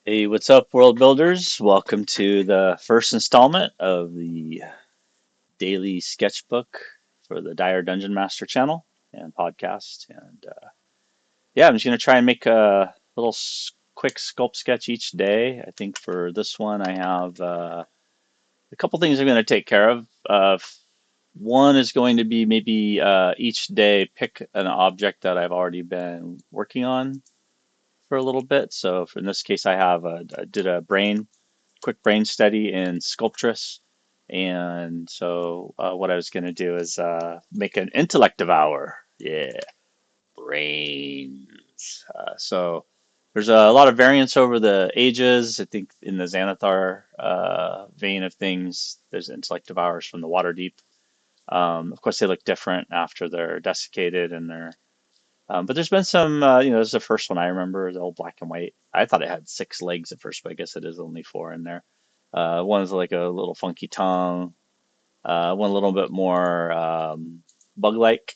Hey, what's up, world builders? Welcome to the first installment of the daily sketchbook for the Dungeon Master channel and podcast. And yeah, I'm just going to try and make a little quick sculpt sketch each day. I think for this one, I have a couple things I'm going to take care of. One is going to be maybe each day pick an object that I've already been working on for a little bit. So for in this case, I did a quick brain study in Sculptris. And so what I was going to do is make an intellect devour. Yeah, brains. So there's a lot of variance over the ages. I think in the Xanathar vein of things, there's intellect devours from the Waterdeep. Of course, they look different after they're desiccated and they're but there's been some, this is the first one I remember, the old black and white. I thought it had six legs at first, but I guess it is only four in there. One's like a little funky tongue, one a little bit more bug-like,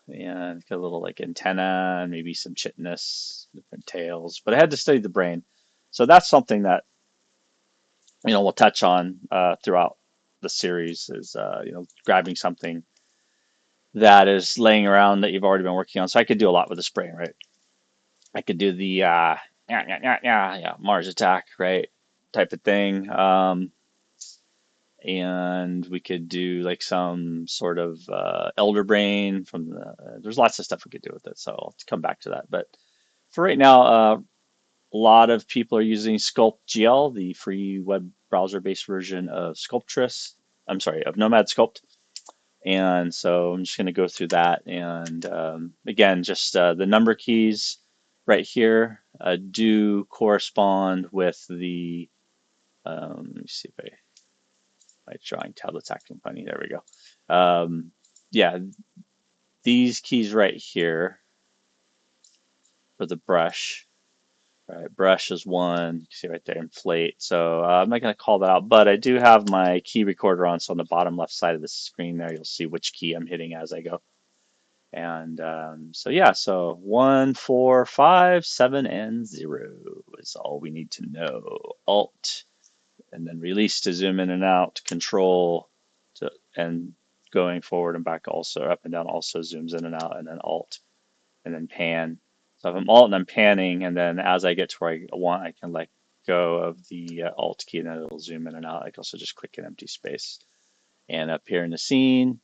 and got a little like antenna and maybe some chitinous, different tails. But I had to study the brain, so that's something that we'll touch on throughout the series is grabbing something that is laying around that you've already been working on. So I could do a lot with this brain, right? I could do the Mars attack, right? Type of thing. And we could do like some sort of elder brain from there's lots of stuff we could do with it. So I'll come back to that. But for right now, a lot of people are using SculptGL, the free web browser-based version of Sculptris. I'm sorry, of Nomad Sculpt. And so I'm just going to go through that. And again, just the number keys right here do correspond with the, let me see if my drawing tablet's acting funny. There we go. Yeah, these keys right here for the brush. Right, brush is one. You see right there, inflate. So I'm not going to call that out, but I do have my key recorder on. So on the bottom left side of the screen there, you'll see which key I'm hitting as I go. And so yeah, so 1, 4, 5, 7, and 0 is all we need to know. Alt, and then release to zoom in and out. Control, and going forward and back also, up and down also zooms in and out, and then Alt, and then pan. So if I'm Alt and I'm panning, and then as I get to where I want, I can let go of the Alt key, and then it'll zoom in and out. I can also just click an empty space. And up here in the scene,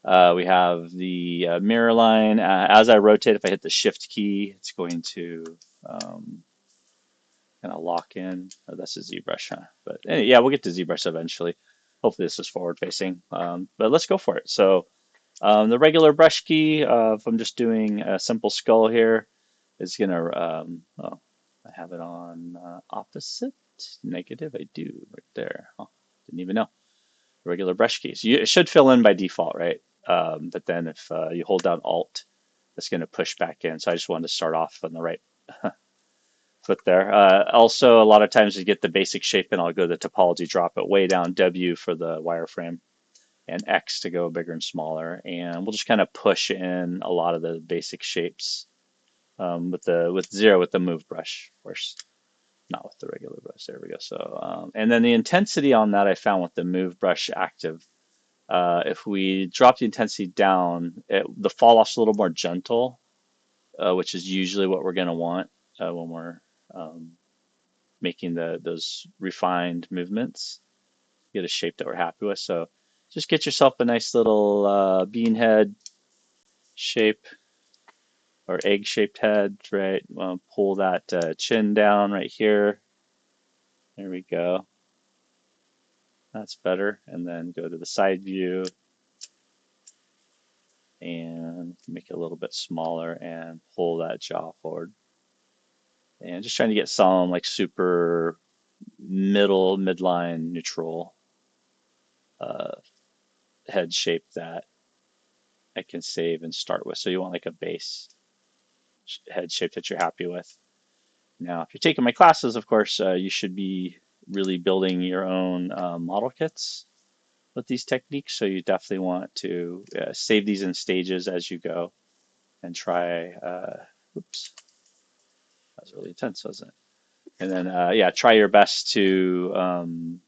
we have the mirror line. As I rotate, if I hit the shift key, it's going to kind of lock in. Oh, that's a ZBrush, huh? But anyway, yeah, we'll get to ZBrush eventually. Hopefully this is forward facing, but let's go for it. So the regular brush key, if I'm just doing a simple skull here, is gonna, oh, I have it on opposite, negative, I do, right there. Oh, didn't even know. Regular brush keys. It should fill in by default, right? But then if you hold down Alt, it's going to push back in. So I just wanted to start off on the right foot there. Also, a lot of times you get the basic shape, and I'll go to the topology, drop it way down, W for the wireframe, and X to go bigger and smaller. And we'll just kind of push in a lot of the basic shapes with 0 with the move brush, of course. Not with the regular brush. There we go. So, and then the intensity on that I found with the move brush active. If we drop the intensity down, the fall off's a little more gentle, which is usually what we're going to want when we're making those refined movements. Get a shape that we're happy with. So just get yourself a nice little bean head shape or egg-shaped head, right? Pull that chin down right here. There we go. That's better. And then go to the side view and make it a little bit smaller and pull that jaw forward. And just trying to get some like super midline, neutral uh, head shape that I can save and start with. So you want like a base head shape that you're happy with. Now, if you're taking my classes, of course, you should be really building your own model kits with these techniques. So you definitely want to save these in stages as you go and try, oops, that was really intense, wasn't it? And then, yeah, try your best to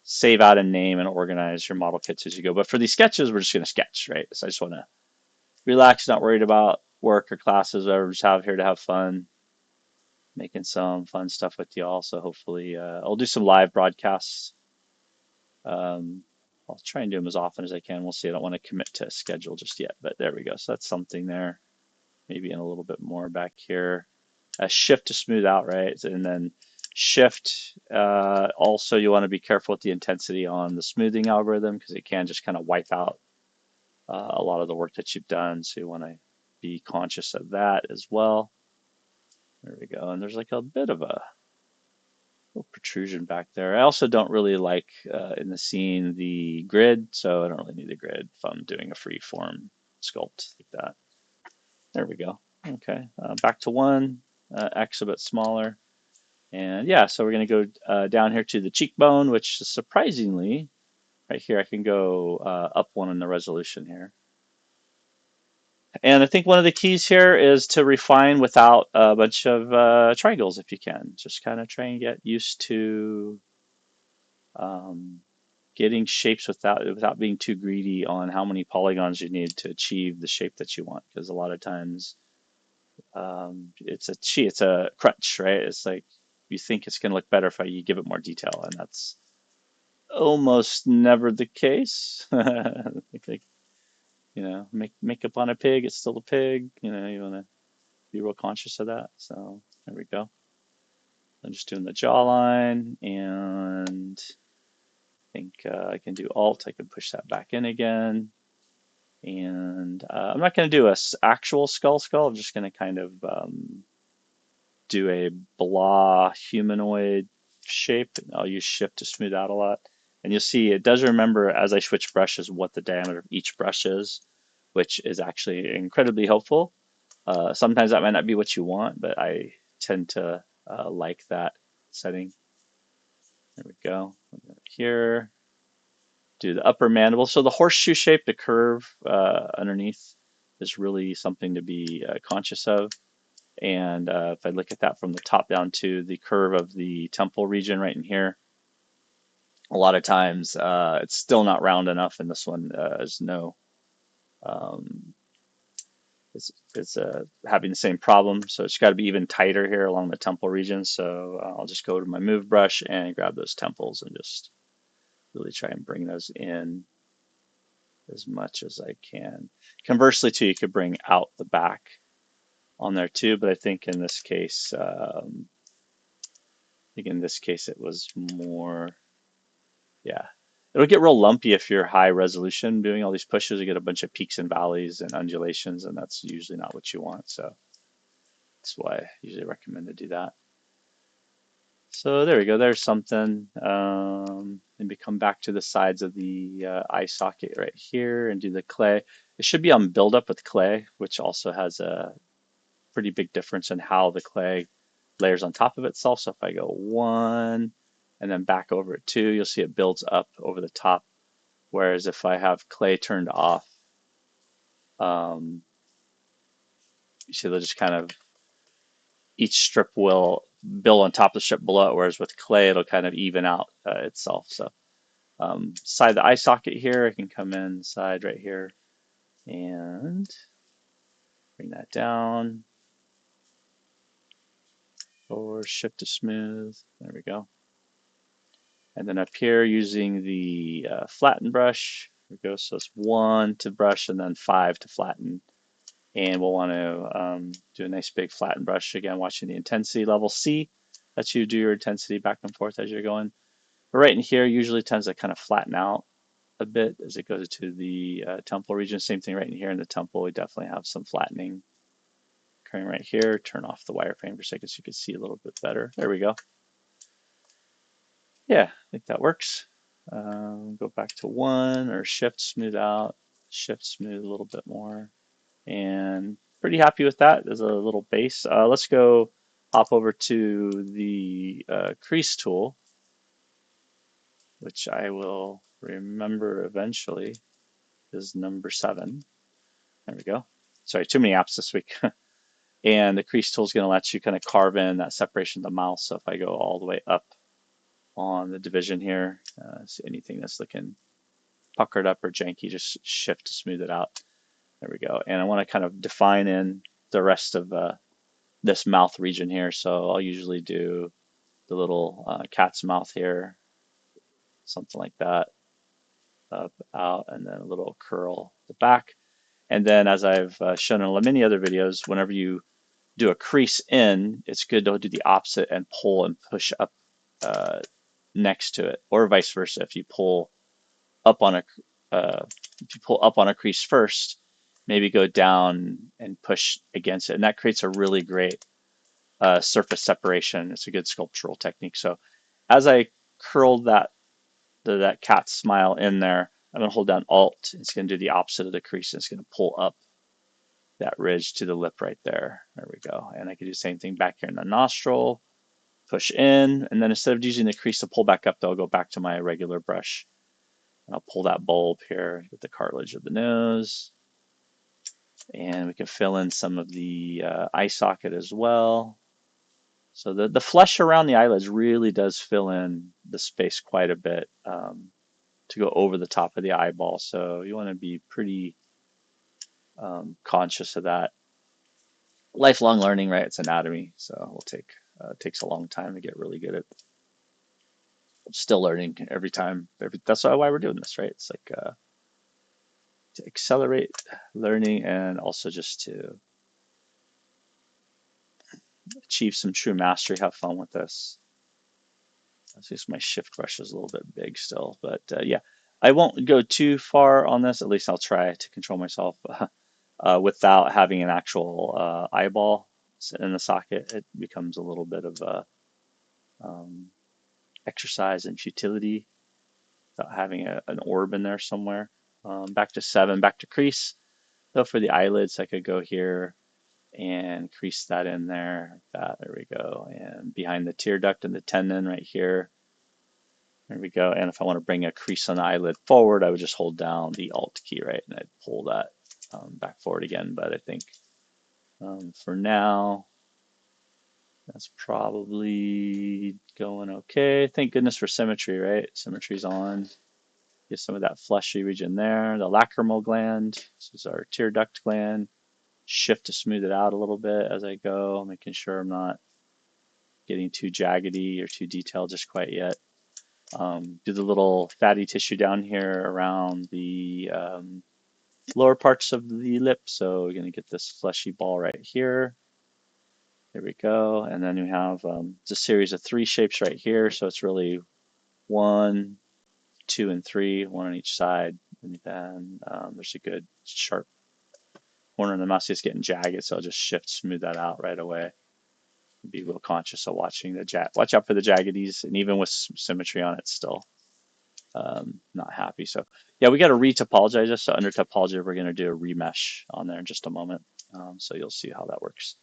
save out a name and organize your model kits as you go. But for these sketches, we're just going to sketch, right? So I just want to relax, not worried about work or classes, whatever. Just have here to have fun, making some fun stuff with y'all. So hopefully, I'll do some live broadcasts. Um, I'll try and do them as often as I can. We'll see. I don't want to commit to a schedule just yet, but there we go. So that's something there. Maybe in a little bit more back here. A shift to smooth out, right? And then shift. Also, you want to be careful with the intensity on the smoothing algorithm because it can just kind of wipe out a lot of the work that you've done. So you want to be conscious of that as well. There we go. And there's like a bit of a little protrusion back there. I also don't really like in the scene the grid, so I don't really need the grid if I'm doing a free form sculpt like that. There we go. Okay, back to one, X a bit smaller. And yeah, so we're going to go down here to the cheekbone, which is surprisingly, right here, I can go up one in the resolution here. And I think one of the keys here is to refine without a bunch of triangles if you can. Just kind of try and get used to getting shapes without being too greedy on how many polygons you need to achieve the shape that you want. Because a lot of times it's a crutch, right? It's like you think it's going to look better if you give it more detail, and that's almost never the case. Like, makeup on a pig, it's still a pig. You want to be real conscious of that. So there we go. I'm just doing the jawline, and I think I can do Alt. I can push that back in again. And I'm not going to do a actual skull. I'm just going to kind of do a blah humanoid shape. I'll use Shift to smooth out a lot. And you'll see it does remember as I switch brushes what the diameter of each brush is, which is actually incredibly helpful. Sometimes that might not be what you want, but I tend to like that setting. There we go. Here, do the upper mandible. So the horseshoe shape, the curve underneath is really something to be conscious of. And if I look at that from the top down to the curve of the temple region right in here, a lot of times it's still not round enough, and this one is no, um, it's having the same problem. So it's got to be even tighter here along the temple region. So I'll just go to my move brush and grab those temples and just really try and bring those in as much as I can. Conversely, too, you could bring out the back on there too, but I think in this case, it was more, yeah. It'll get real lumpy if you're high resolution doing all these pushes. You get a bunch of peaks and valleys and undulations, and that's usually not what you want. So that's why I usually recommend to do that. So there we go. There's something. Maybe come back to the sides of the eye socket right here and do the clay. It should be on buildup with clay, which also has a pretty big difference in how the clay layers on top of itself. So if I go one and then back over it two, you'll see it builds up over the top. Whereas if I have clay turned off, you see they'll just kind of, each strip will build on top of the strip below it, whereas with clay, it'll kind of even out itself. So side the eye socket here, I can come inside right here and bring that down. Forward, Shift to smooth. There we go. And then up here using the flatten brush, there we go. So it's 1 to brush and then 5 to flatten. And we'll want to do a nice big flatten brush. Again, watching the intensity level. C, lets you do your intensity back and forth as you're going. But right in here usually tends to kind of flatten out a bit as it goes to the temple region. Same thing right in here in the temple. We definitely have some flattening occurring right here. Turn off the wireframe for a second so you can see a little bit better. There we go. Yeah, I think that works. Go back to 1 or Shift, smooth out. Shift, smooth a little bit more. And pretty happy with that as a little base. Let's go hop over to the crease tool, which I will remember eventually is number 7. There we go. Sorry, too many apps this week. And the crease tool is going to let you kind of carve in that separation of the mouth. So if I go all the way up on the division here, see anything that's looking puckered up or janky, just shift to smooth it out. There we go. And I want to kind of define in the rest of this mouth region here. So I'll usually do the little cat's mouth here, something like that, up, out, and then a little curl at the back. And then as I've shown in many other videos, whenever you do a crease in, it's good to do the opposite and pull and push up next to it, or vice versa. If you pull up on a crease first, maybe go down and push against it, and that creates a really great surface separation. It's a good sculptural technique. So as I curl that cat smile in there, I'm going to hold down Alt. It's going to do the opposite of the crease. It's going to pull up that ridge to the lip right there. There we go. And I can do the same thing back here in the nostril, push in, and then instead of using the crease to pull back up, I'll go back to my regular brush. And I'll pull that bulb here with the cartilage of the nose. And we can fill in some of the eye socket as well. So the flesh around the eyelids really does fill in the space quite a bit to go over the top of the eyeball. So you want to be pretty conscious of that. Lifelong learning, right? It's anatomy, so it takes a long time to get really good at. Still learning every time. That's why we're doing this, right? It's like to accelerate learning and also just to achieve some true mastery. Have fun with this. Let's see, my shift brush is a little bit big still, but yeah, I won't go too far on this. At least I'll try to control myself without having an actual eyeball in the socket. It becomes a little bit of a exercise in futility without having an orb in there somewhere. Back to 7, back to crease. So for the eyelids, I could go here and crease that in there. There we go. And behind the tear duct and the tendon right here. There we go. And if I want to bring a crease on the eyelid forward, I would just hold down the Alt key, right? And I'd pull that back forward again. But I think for now, that's probably going okay. Thank goodness for symmetry, right? Symmetry's on. Get some of that fleshy region there. The lacrimal gland. This is our tear duct gland. Shift to smooth it out a little bit as I go, making sure I'm not getting too jaggedy or too detailed just quite yet. Do the little fatty tissue down here around the lower parts of the lip. So we're going to get this fleshy ball right here. There we go. And then we have it's a series of 3 shapes right here. So it's really 1, 2, and 3, 1 on each side. And then there's a good sharp corner of the mouth. It's getting jagged, so I'll just shift, smooth that out right away. Be real conscious of watching the watch out for the jaggedies, and even with symmetry on it, still not happy. So yeah, we got to re-topologize this. So under topology, we're going to do a remesh on there in just a moment. So you'll see how that works.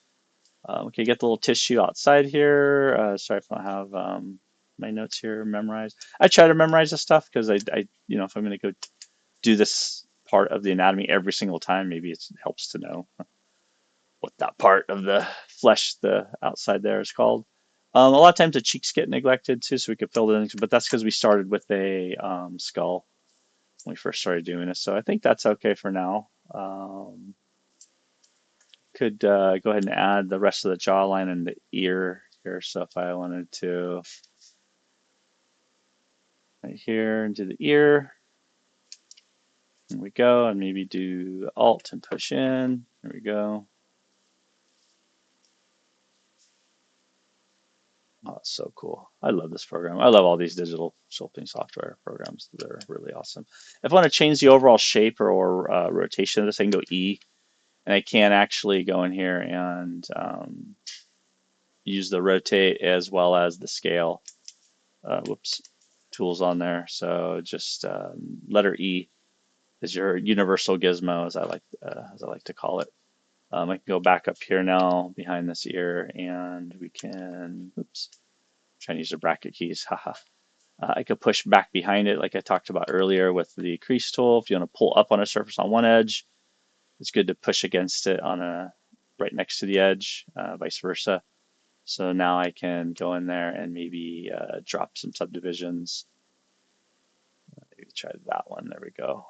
Okay, get the little tissue outside here. Sorry if I don't have my notes here memorized. I try to memorize this stuff because I if I'm going to go do this part of the anatomy every single time, maybe it helps to know what that part of the flesh, the outside there, is called. A lot of times the cheeks get neglected too, so we could fill it in, but that's because we started with a skull when we first started doing this. So I think that's okay for now. Could go ahead and add the rest of the jawline and the ear here. So if I wanted to, right here, and do the ear. There we go, and maybe do Alt and push in. There we go. Oh, it's so cool. I love this program. I love all these digital sculpting software programs. They're really awesome. If I want to change the overall shape or rotation of this, I can go E, and I can actually go in here and use the rotate as well as the scale. Tools on there. So just letter E is your universal gizmo, as I like to call it. I can go back up here now behind this ear, and we can, trying to use the bracket keys, haha. I could push back behind it like I talked about earlier with the crease tool. If you want to pull up on a surface on one edge, it's good to push against it on right next to the edge, vice versa. So now I can go in there and maybe drop some subdivisions. Maybe try that one. There we go.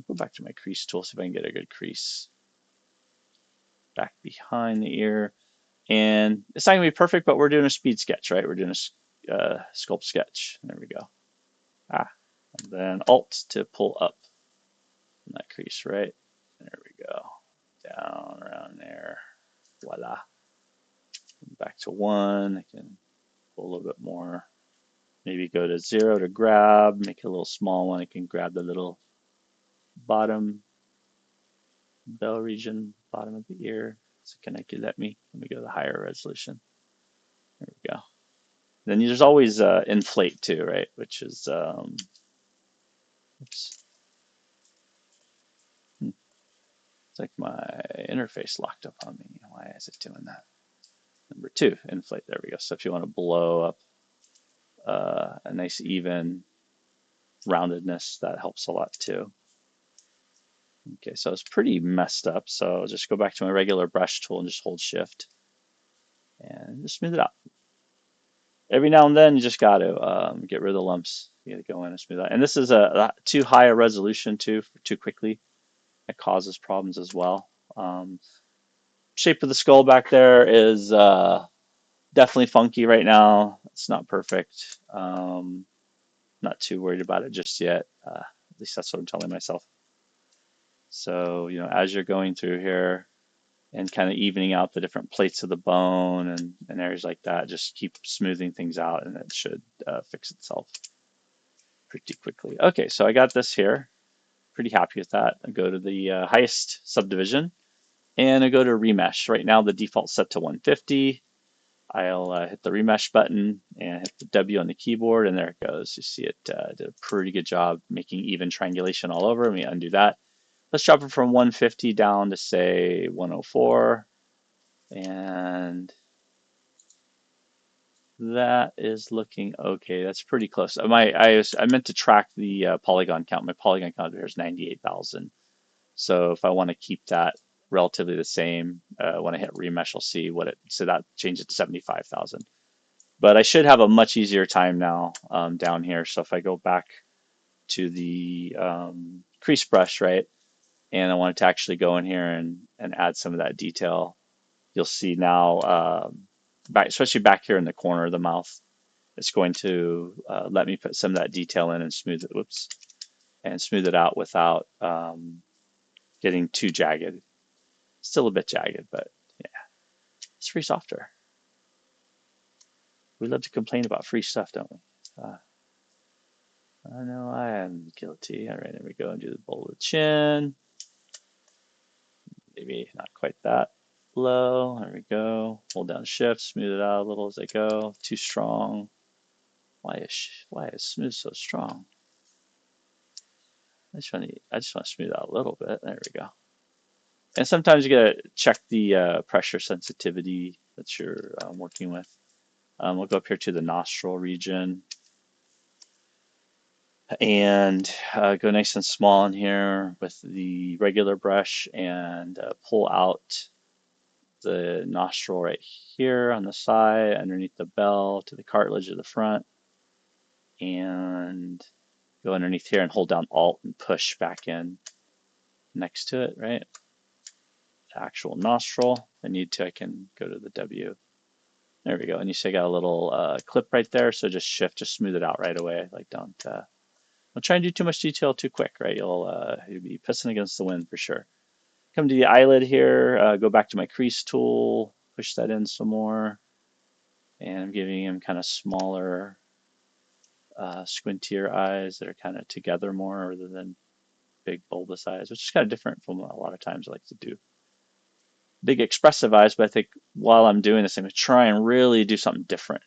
Go back to my crease tool, see if I can get a good crease back behind the ear. And it's not gonna be perfect, but we're doing a speed sketch, right? We're doing a sculpt sketch. There we go. And then Alt to pull up in that crease, right? There we go. Down around there. Voila. Back to 1. I can pull a little bit more. Maybe go to 0 to grab, make it a little small one. I can grab the little bottom bell region, bottom of the ear. So can I let me go to the higher resolution. There we go. Then there's always inflate too, right? Which is, oops. It's like my interface locked up on me. Why is it doing that? Number 2, inflate. There we go. So if you want to blow up a nice even roundedness, that helps a lot too. Okay, so it's pretty messed up. So I'll just go back to my regular brush tool and just hold shift and just smooth it out. Every now and then you just got to get rid of the lumps. You got to go in and smooth out. And this is a too high a resolution too quickly. It causes problems as well. Shape of the skull back there is definitely funky right now. It's not perfect. Not too worried about it just yet. At least that's what I'm telling myself. So, you know, as you're going through here and kind of evening out the different plates of the bone and areas like that, just keep smoothing things out and it should fix itself pretty quickly. Okay, so I got this here. Pretty happy with that. I go to the highest subdivision and I go to remesh. Right now the default's set to 150. I'll hit the remesh button and hit the W on the keyboard, and there it goes. You see it did a pretty good job making even triangulation all over. Let me undo that. Let's drop it from 150 down to say 104, and that is looking okay. That's pretty close. I meant to track the polygon count. My polygon count here is 98,000. So if I want to keep that relatively the same, when I hit remesh, I'll see what it. So that changed it to 75,000. But I should have a much easier time now down here. So if I go back to the crease brush, right, and I wanted to actually go in here and add some of that detail, you'll see now, especially back here in the corner of the mouth, it's going to let me put some of that detail in and smooth it, and smooth it out without getting too jagged. Still a bit jagged, but yeah, it's free software. We love to complain about free stuff, don't we? I know I am guilty. All right, there we go. And do the bowl of the chin. Maybe not quite that low. There we go. Hold down shift, smooth it out a little as I go. Too strong. Why is smooth so strong? I just want to smooth out a little bit. There we go. And sometimes you gotta check the pressure sensitivity that you're working with. We'll go up here to the nostril region and go nice and small in here with the regular brush and pull out the nostril right here on the side underneath the bell to the cartilage of the front, and go underneath here and hold down Alt and push back in next to it, right? The actual nostril. If I need to, I can go to the W. There we go. And you see I got a little clip right there, so just shift, just smooth it out right away. Like don't try and do too much detail too quick, right? You'll be pissing against the wind for sure. Come to the eyelid here, go back to my crease tool, push that in some more, and I'm giving him kind of smaller, squintier eyes that are kind of together more rather than big bulbous eyes, which is kind of different from a lot of times I like to do big expressive eyes. But I think while I'm doing this, I'm going to try and really do something different.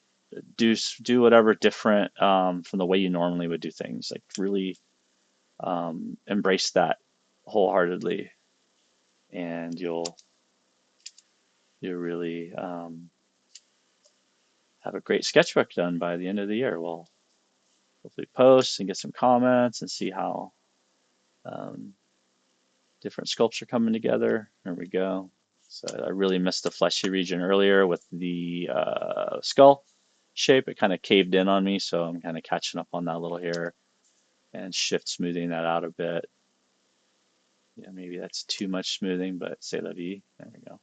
Do whatever different from the way you normally would do things. Like really embrace that wholeheartedly, and you'll really have a great sketchbook done by the end of the year. We'll hopefully post and get some comments and see how different sculpts are coming together. There we go. So I really missed the fleshy region earlier with the skull shape. It kind of caved in on me, so I'm kind of catching up on that a little here and shift smoothing that out a bit. Yeah, maybe that's too much smoothing, but c'est la vie. There we go.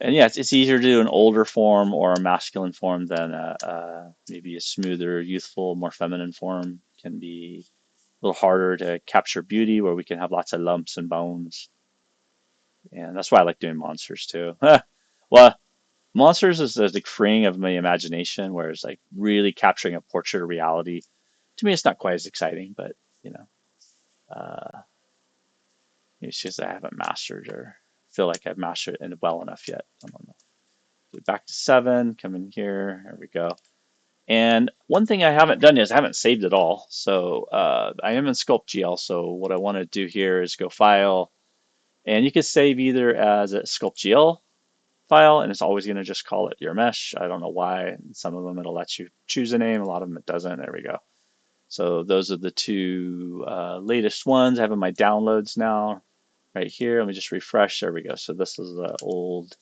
And yeah, it's easier to do an older form or a masculine form than maybe a smoother, youthful, more feminine form. Can be a little harder to capture beauty where we can have lots of lumps and bones. And that's why I like doing monsters too. Well, monsters is like freeing of my imagination, whereas like really capturing a portrait of reality, to me, it's not quite as exciting, but you know, uh, it's just I haven't mastered or feel like I've mastered it well enough yet. I don't know. Back to 7, come in here, there we go. And one thing I haven't done is I haven't saved it all. So I am in SculptGL. So what I want to do here is go File, and you can save either as a SculptGL file, and it's always going to just call it your mesh. I don't know why. Some of them it'll let you choose a name. A lot of them it doesn't. There we go. So those are the two latest ones. I have in my downloads now right here. Let me just refresh. There we go. So this is the old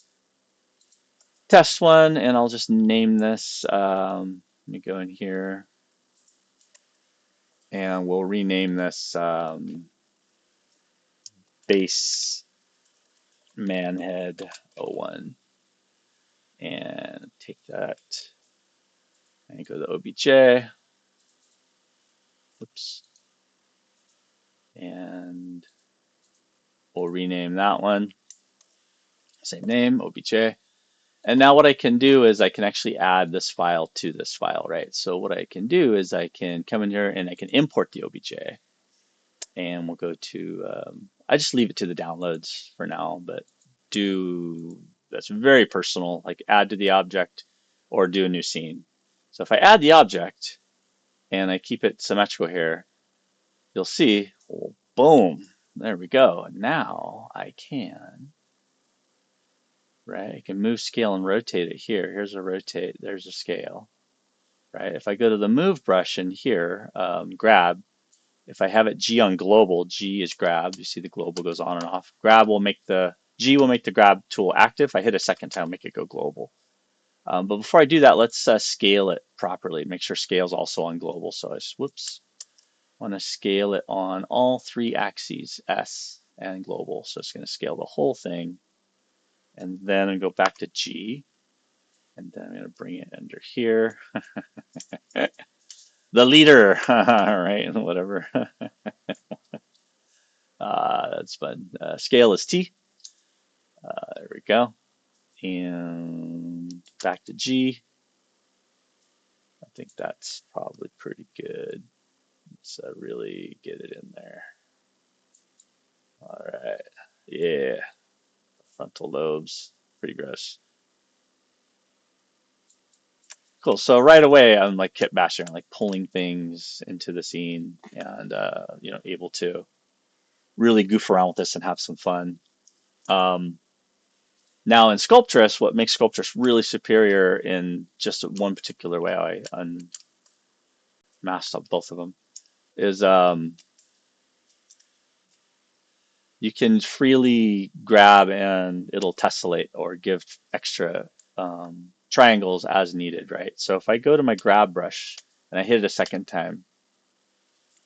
test one, and I'll just name this. Let me go in here, and we'll rename this base manhead 01, and take that and go to OBJ. Oops, and we'll rename that one. Same name, OBJ. And now what I can do is I can actually add this file to this file, right? So what I can do is I can come in here and I can import the OBJ. And we'll go to, I just leave it to the downloads for now, but that's very personal, like add to the object or do a new scene. So if I add the object and I keep it symmetrical here, you'll see, well, boom, there we go. Now I can, right? I can move, scale, and rotate it here. Here's a rotate, there's a scale, right? If I go to the move brush in here, grab, if I have it G on global, G is grab. You see the global goes on and off. G will make the grab tool active. If I hit a second time, make it go global. But before I do that, let's scale it properly. Make sure scale is also on global. So I want to scale it on all 3 axes, S and global. So it's going to scale the whole thing. And then I go back to G. And then I'm going to bring it under here. The leader, right? Whatever. That's fun. Scale is T. There we go. And back to G. I think that's probably pretty good. Let's really get it in there. All right. Yeah. Frontal lobes. Pretty gross. Cool. So right away, I'm like kit bashing, like pulling things into the scene and, able to really goof around with this and have some fun. Now in Sculptris, what makes Sculptris really superior in just one particular way, I unmasked up both of them, is you can freely grab and it'll tessellate or give extra triangles as needed, right? So if I go to my grab brush and I hit it a second time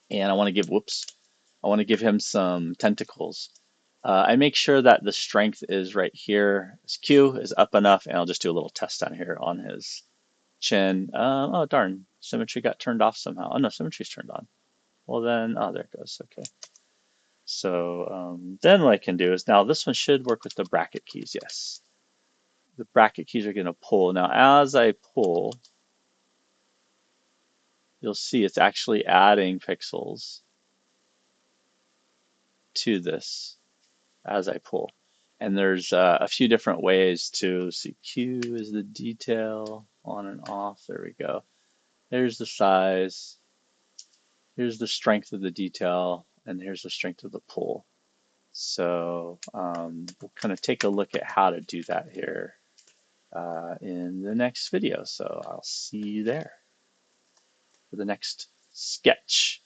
and I want to give him some tentacles. I make sure that the strength is right here. His Q is up enough, and I'll just do a little test down here on his chin. Oh, darn. Symmetry got turned off somehow. Oh, no, symmetry's turned on. Well, then, oh, there it goes. Okay. So then what I can do is now this one should work with the bracket keys. Yes. The bracket keys are going to pull. Now, as I pull, you'll see it's actually adding pixels to this as I pull. And there's a few different ways to see. Q is the detail, on and off. There we go. There's the size. Here's the strength of the detail, and here's the strength of the pull. So we'll kind of take a look at how to do that here in the next video. So I'll see you there for the next sketch.